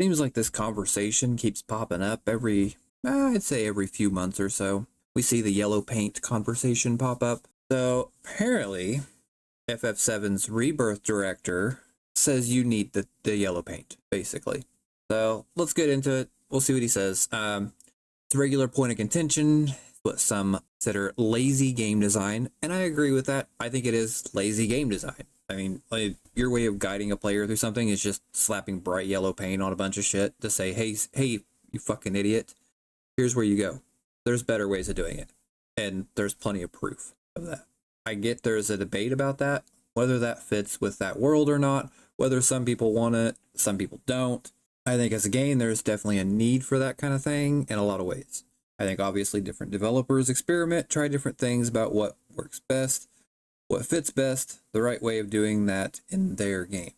Seems like this conversation keeps popping up I'd say every few months or so. We see the yellow paint conversation pop up. So apparently, FF7's Rebirth director says you need the yellow paint, basically. So let's get into it. We'll see what he says. It's a regular point of contention, what some consider lazy game design, and I agree with that. I think it is lazy game design. I mean, like, your way of guiding a player through something is just slapping bright yellow paint on a bunch of shit to say, hey, you fucking idiot, here's where you go. There's better ways of doing it, and there's plenty of proof of that. I get there's a debate about that, whether that fits with that world or not, whether some people want it, some people don't. I think as a game, there's definitely a need for that kind of thing in a lot of ways. I think obviously different developers experiment, try different things about what works best, what fits best, the right way of doing that in their game.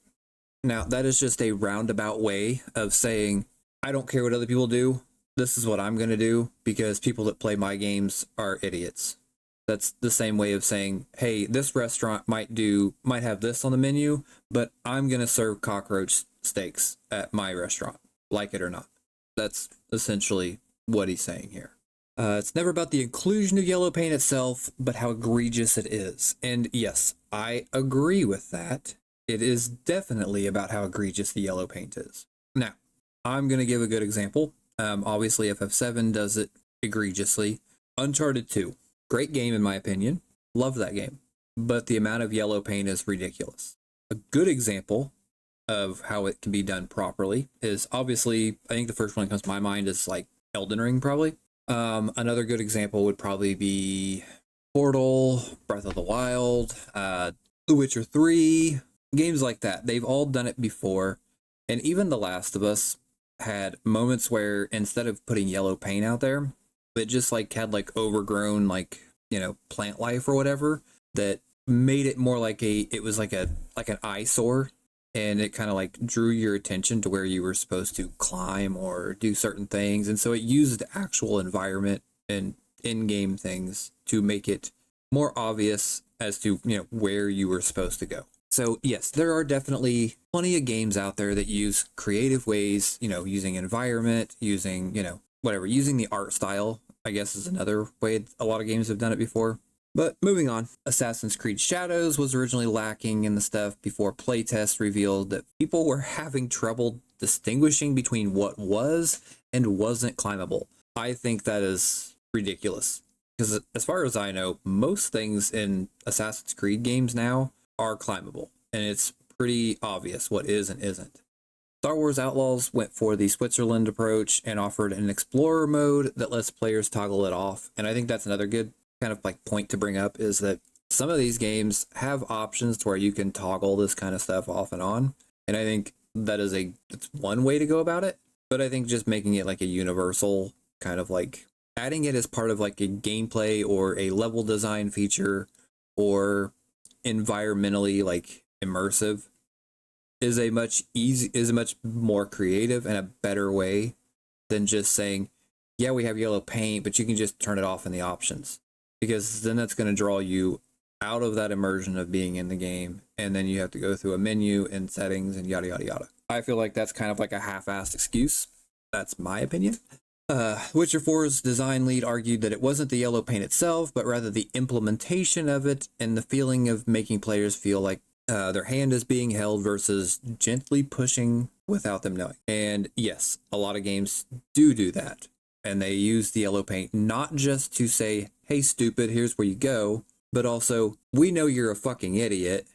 Now, that is just a roundabout way of saying, I don't care what other people do. This is what I'm going to do because people that play my games are idiots. That's the same way of saying, hey, this restaurant might have this on the menu, but I'm going to serve cockroach steaks at my restaurant, like it or not. That's essentially what he's saying here. It's never about the inclusion of yellow paint itself, but how egregious it is. And yes, I agree with that. It is definitely about how egregious the yellow paint is. Now, I'm going to give a good example. Obviously, FF7 does it egregiously. Uncharted 2, great game in my opinion. Love that game. But the amount of yellow paint is ridiculous. A good example of how it can be done properly is obviously, I think the first one that comes to my mind is like Elden Ring, probably. Another good example would probably be Portal, Breath of the Wild, The Witcher 3, games like that. They've all done it before. And even The Last of Us had moments where instead of putting yellow paint out there, it just like had like overgrown, like, you know, plant life or whatever that made it more like it was like an eyesore. And it kind of like drew your attention to where you were supposed to climb or do certain things. And so it used the actual environment and in-game things to make it more obvious as to, you know, where you were supposed to go. So yes, there are definitely plenty of games out there that use creative ways, you know, using environment, using, you know, whatever, using the art style, I guess is another way a lot of games have done it before. But moving on, Assassin's Creed Shadows was originally lacking in the stuff before playtests revealed that people were having trouble distinguishing between what was and wasn't climbable. I think that is ridiculous because as far as I know, most things in Assassin's Creed games now are climbable, and it's pretty obvious what is and isn't. Star Wars Outlaws went for the Switzerland approach and offered an explorer mode that lets players toggle it off, and I think that's another good kind of like point to bring up is that some of these games have options to where you can toggle this kind of stuff off and on. And I think that is it's one way to go about it, but I think just making it like a universal kind of like adding it as part of like a gameplay or a level design feature or environmentally like immersive is a much more creative and a better way than just saying, yeah, we have yellow paint, but you can just turn it off in the options. Because then that's going to draw you out of that immersion of being in the game, and then you have to go through a menu and settings and yada, yada, yada. I feel like that's kind of like a half-assed excuse. That's my opinion. Witcher 4's design lead argued that it wasn't the yellow paint itself, but rather the implementation of it and the feeling of making players feel like their hand is being held versus gently pushing without them knowing. And yes, a lot of games do that. And they use the yellow paint not just to say, hey, stupid, here's where you go, but also, we know you're a fucking idiot,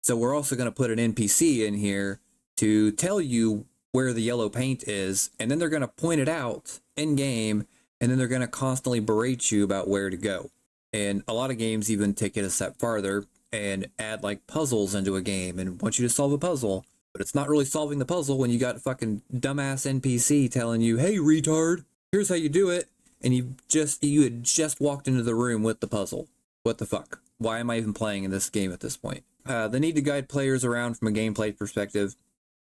so we're also going to put an NPC in here to tell you where the yellow paint is, and then they're going to point it out in-game, and then they're going to constantly berate you about where to go. And a lot of games even take it a step farther and add, like, puzzles into a game and want you to solve a puzzle, but it's not really solving the puzzle when you got a fucking dumbass NPC telling you, hey, retard, here's how you do it, and you had just walked into the room with the puzzle. What the fuck? Why am I even playing in this game at this point? The need to guide players around from a gameplay perspective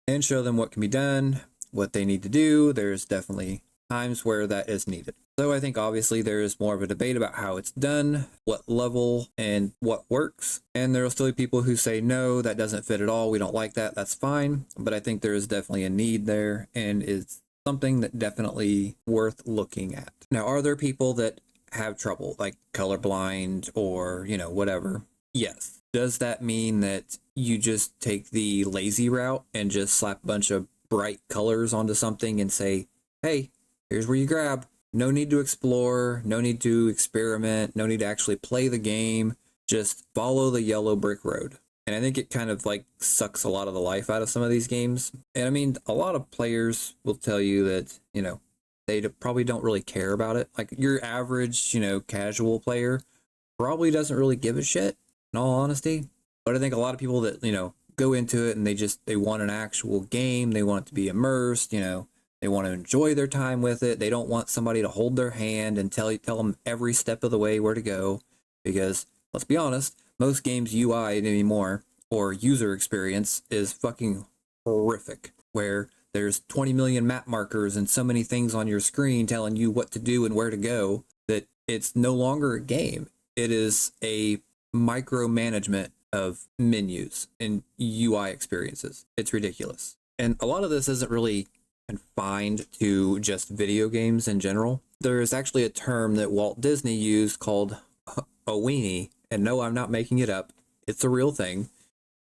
and show them what can be done, what they need to do. There's definitely times where that is needed. So I think obviously there is more of a debate about how it's done, what level, and what works. And there will still be people who say, no, that doesn't fit at all. We don't like that. That's fine. But I think there is definitely a need there and is something that definitely worth looking at. Now, are there people that have trouble, like colorblind or, you know, whatever? Yes. Does that mean that you just take the lazy route and just slap a bunch of bright colors onto something and say, hey, here's where you grab? No need to explore, no need to experiment, no need to actually play the game. Just follow the yellow brick road. And I think it kind of like sucks a lot of the life out of some of these games. And I mean, a lot of players will tell you that, you know, they probably don't really care about it. Like your average, you know, casual player probably doesn't really give a shit, in all honesty. But I think a lot of people that, you know, go into it and they want an actual game, they want it to be immersed, you know, they want to enjoy their time with it. They don't want somebody to hold their hand and tell them every step of the way where to go. Because, let's be honest, most games UI anymore, or user experience, is fucking horrific. Where there's 20 million map markers and so many things on your screen telling you what to do and where to go, that it's no longer a game. It is a micromanagement of menus and UI experiences. It's ridiculous. And a lot of this isn't really confined to just video games in general. There is actually a term that Walt Disney used called a weenie, and no, I'm not making it up. It's a real thing.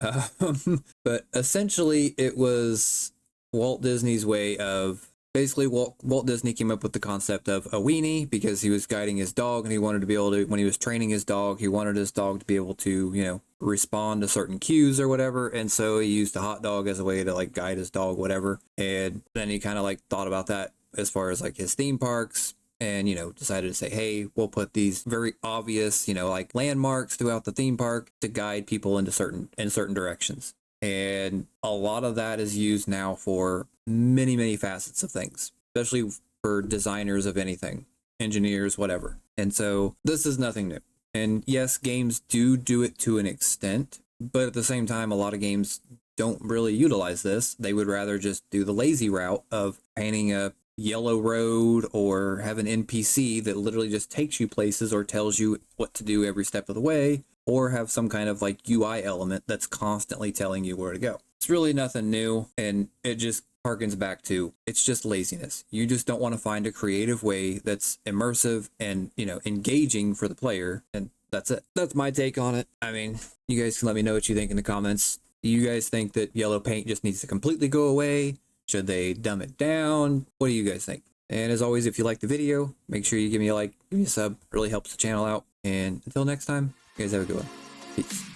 But essentially, it was Walt Disney's way of basically Walt Disney came up with the concept of a weenie because he was guiding his dog and he wanted to be able to, when he was training his dog, he wanted his dog to be able to, you know, respond to certain cues or whatever. And so he used a hot dog as a way to like guide his dog, whatever. And then he kind of like thought about that as far as like his theme parks and, you know, decided to say, hey, we'll put these very obvious, you know, like landmarks throughout the theme park to guide people into certain directions. And a lot of that is used now for many facets of things, especially for designers of anything, engineers, whatever. And so this is nothing new. And yes, games do it to an extent, but at the same time, a lot of games don't really utilize this. They would rather just do the lazy route of painting a yellow road or have an NPC that literally just takes you places or tells you what to do every step of the way, or have some kind of like UI element that's constantly telling you where to go. It's really nothing new, and it just harkens back to, it's just laziness. You just don't want to find a creative way that's immersive and, you know, engaging for the player, and that's it. That's my take on it. I mean, you guys can let me know what you think in the comments. Do you guys think that yellow paint just needs to completely go away? Should they dumb it down? What do you guys think? And as always, if you like the video, make sure you give me a like, give me a sub. It really helps the channel out. And until next time, you guys have a good one. Peace.